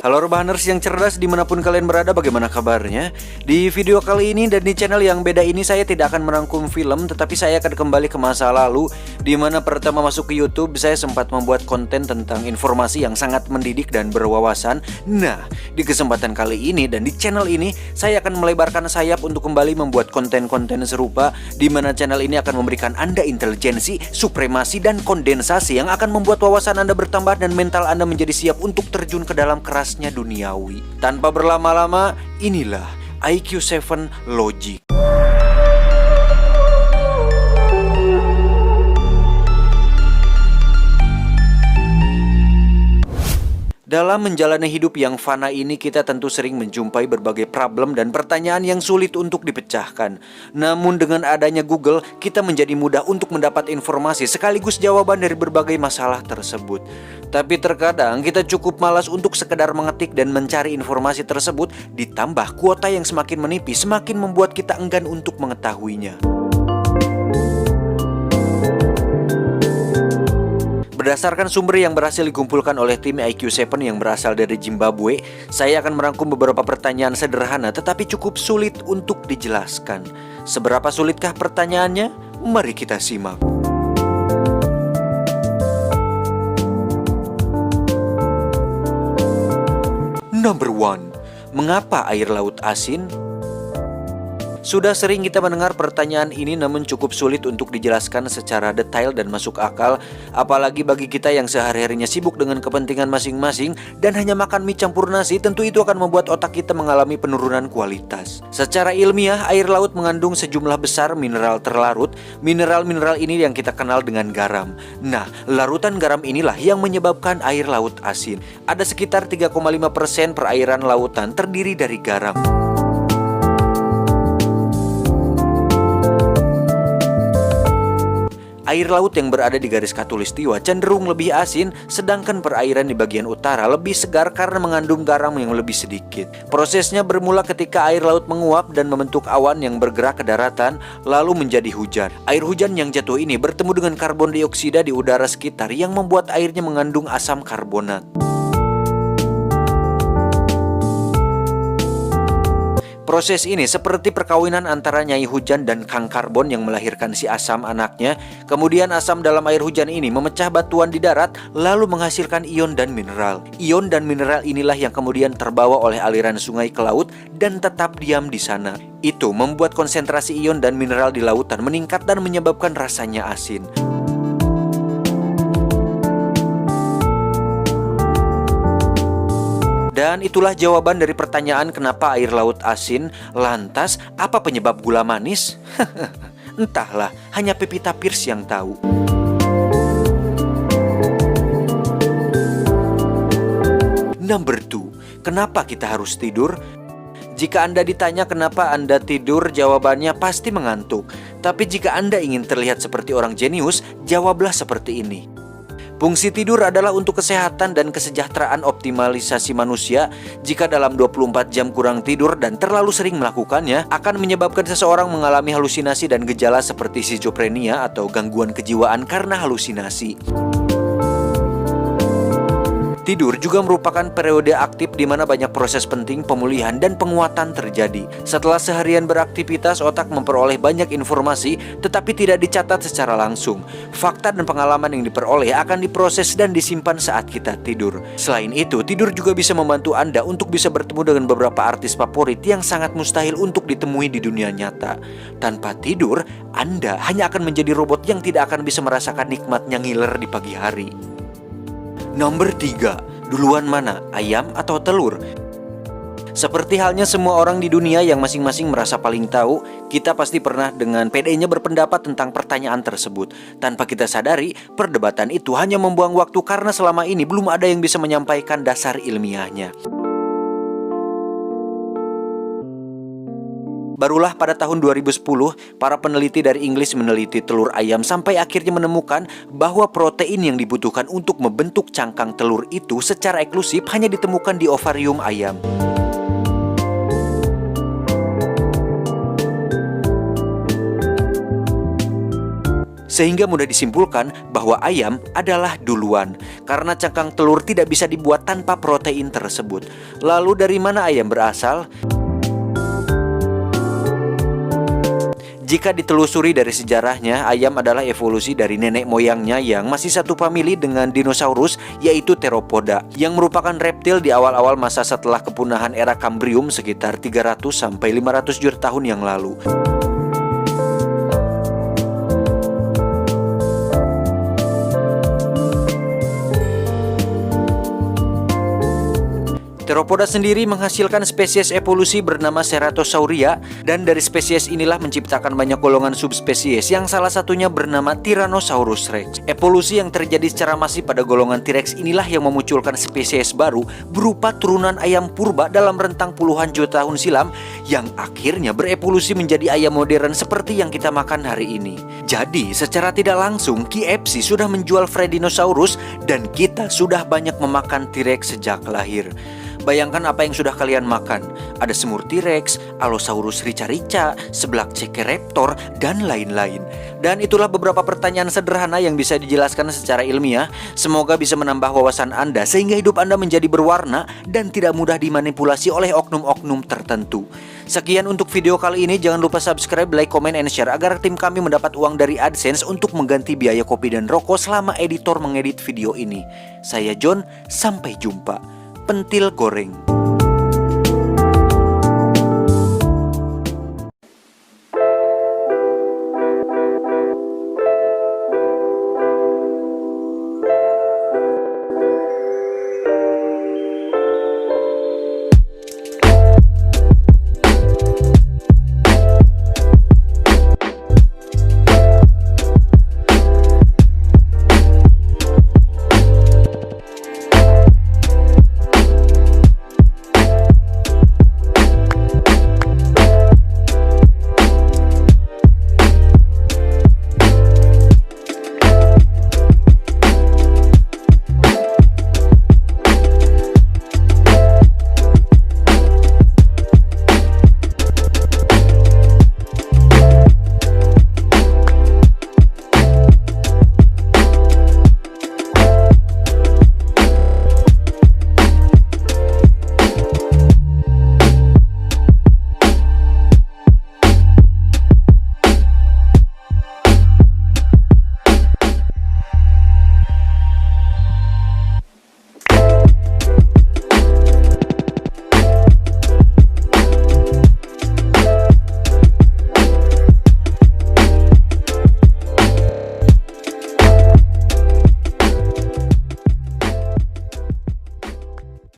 Halo Rebahaners yang cerdas dimanapun kalian berada, bagaimana kabarnya? Di video kali ini dan di channel yang beda ini saya tidak akan merangkum film, tetapi saya akan kembali ke masa lalu, dimana pertama masuk ke YouTube saya sempat membuat konten tentang informasi yang sangat mendidik dan berwawasan. Nah, di kesempatan kali ini dan di channel ini saya akan melebarkan sayap untuk kembali membuat konten-konten serupa, dimana channel ini akan memberikan Anda intelijensi, supremasi, dan kondensasi yang akan membuat wawasan Anda bertambah dan mental Anda menjadi siap untuk terjun ke dalam kerasnya duniawi. Tanpa berlama-lama, inilah IQ 7 Logic. Dalam menjalani hidup yang fana ini, kita tentu sering menjumpai berbagai problem dan pertanyaan yang sulit untuk dipecahkan. Namun dengan adanya Google, kita menjadi mudah untuk mendapat informasi sekaligus jawaban dari berbagai masalah tersebut. Tapi terkadang kita cukup malas untuk sekedar mengetik dan mencari informasi tersebut, ditambah kuota yang semakin menipis semakin membuat kita enggan untuk mengetahuinya. Berdasarkan sumber yang berhasil dikumpulkan oleh tim IQ 7 yang berasal dari Zimbabwe, saya akan merangkum beberapa pertanyaan sederhana tetapi cukup sulit untuk dijelaskan. Seberapa sulitkah pertanyaannya? Mari kita simak. Number 1. Mengapa air laut asin? Sudah sering kita mendengar pertanyaan ini, namun cukup sulit untuk dijelaskan secara detail dan masuk akal, apalagi bagi kita yang sehari-harinya sibuk dengan kepentingan masing-masing dan hanya makan mie campur nasi. Tentu itu akan membuat otak kita mengalami penurunan kualitas. Secara ilmiah, air laut mengandung sejumlah besar mineral terlarut. Mineral-mineral ini yang kita kenal dengan garam. Nah, larutan garam inilah yang menyebabkan air laut asin. Ada sekitar 3,5% perairan lautan terdiri dari garam. Air laut yang berada di garis khatulistiwa cenderung lebih asin, sedangkan perairan di bagian utara lebih segar karena mengandung garam yang lebih sedikit. Prosesnya bermula ketika air laut menguap dan membentuk awan yang bergerak ke daratan, lalu menjadi hujan. Air hujan yang jatuh ini bertemu dengan karbon dioksida di udara sekitar yang membuat airnya mengandung asam karbonat. Proses ini seperti perkawinan antara Nyai Hujan dan Kang Karbon yang melahirkan si asam anaknya. Kemudian asam dalam air hujan ini memecah batuan di darat lalu menghasilkan ion dan mineral. Ion dan mineral inilah yang kemudian terbawa oleh aliran sungai ke laut dan tetap diam di sana. Itu membuat konsentrasi ion dan mineral di lautan meningkat dan menyebabkan rasanya asin. Dan itulah jawaban dari pertanyaan kenapa air laut asin. Lantas, apa penyebab gula manis? Entahlah, hanya Pevita Pierce yang tahu. Number 2. Kenapa kita harus tidur? Jika Anda ditanya kenapa Anda tidur, jawabannya pasti mengantuk. Tapi jika Anda ingin terlihat seperti orang jenius, jawablah seperti ini. Fungsi tidur adalah untuk kesehatan dan kesejahteraan optimalisasi manusia. Jika dalam 24 jam kurang tidur dan terlalu sering melakukannya, akan menyebabkan seseorang mengalami halusinasi dan gejala seperti skizofrenia atau gangguan kejiwaan karena halusinasi. Tidur juga merupakan periode aktif di mana banyak proses penting pemulihan dan penguatan terjadi. Setelah seharian beraktivitas, otak memperoleh banyak informasi tetapi tidak dicatat secara langsung. Fakta dan pengalaman yang diperoleh akan diproses dan disimpan saat kita tidur. Selain itu, tidur juga bisa membantu Anda untuk bisa bertemu dengan beberapa artis favorit yang sangat mustahil untuk ditemui di dunia nyata. Tanpa tidur, Anda hanya akan menjadi robot yang tidak akan bisa merasakan nikmatnya ngiler di pagi hari. Nomor 3. Duluan mana, ayam atau telur? Seperti halnya semua orang di dunia yang masing-masing merasa paling tahu, kita pasti pernah dengan pedenya berpendapat tentang pertanyaan tersebut. Tanpa kita sadari, perdebatan itu hanya membuang waktu karena selama ini belum ada yang bisa menyampaikan dasar ilmiahnya. Barulah pada tahun 2010, para peneliti dari Inggris meneliti telur ayam sampai akhirnya menemukan bahwa protein yang dibutuhkan untuk membentuk cangkang telur itu secara eksklusif hanya ditemukan di ovarium ayam. Sehingga mudah disimpulkan bahwa ayam adalah duluan, karena cangkang telur tidak bisa dibuat tanpa protein tersebut. Lalu dari mana ayam berasal? Jika ditelusuri dari sejarahnya, ayam adalah evolusi dari nenek moyangnya yang masih satu famili dengan dinosaurus, yaitu Theropoda, yang merupakan reptil di awal-awal masa setelah kepunahan era Kambrium sekitar 300-500 juta tahun yang lalu. Theropoda sendiri menghasilkan spesies evolusi bernama Ceratosauria, dan dari spesies inilah menciptakan banyak golongan subspesies yang salah satunya bernama Tyrannosaurus Rex. Evolusi yang terjadi secara masif pada golongan T-Rex inilah yang memunculkan spesies baru berupa turunan ayam purba dalam rentang puluhan juta tahun silam yang akhirnya berevolusi menjadi ayam modern seperti yang kita makan hari ini. Jadi secara tidak langsung KFC sudah menjual Fredinosaurus dan kita sudah banyak memakan T-Rex sejak lahir. Bayangkan apa yang sudah kalian makan. Ada semur T-Rex, Allosaurus rica-rica, seblak Cekeraptor, dan lain-lain. Dan itulah beberapa pertanyaan sederhana yang bisa dijelaskan secara ilmiah. Semoga bisa menambah wawasan Anda sehingga hidup Anda menjadi berwarna dan tidak mudah dimanipulasi oleh oknum-oknum tertentu. Sekian untuk video kali ini. Jangan lupa subscribe, like, comment, and share agar tim kami mendapat uang dari AdSense untuk mengganti biaya kopi dan rokok selama editor mengedit video ini. Saya John, sampai jumpa. Pentil goreng.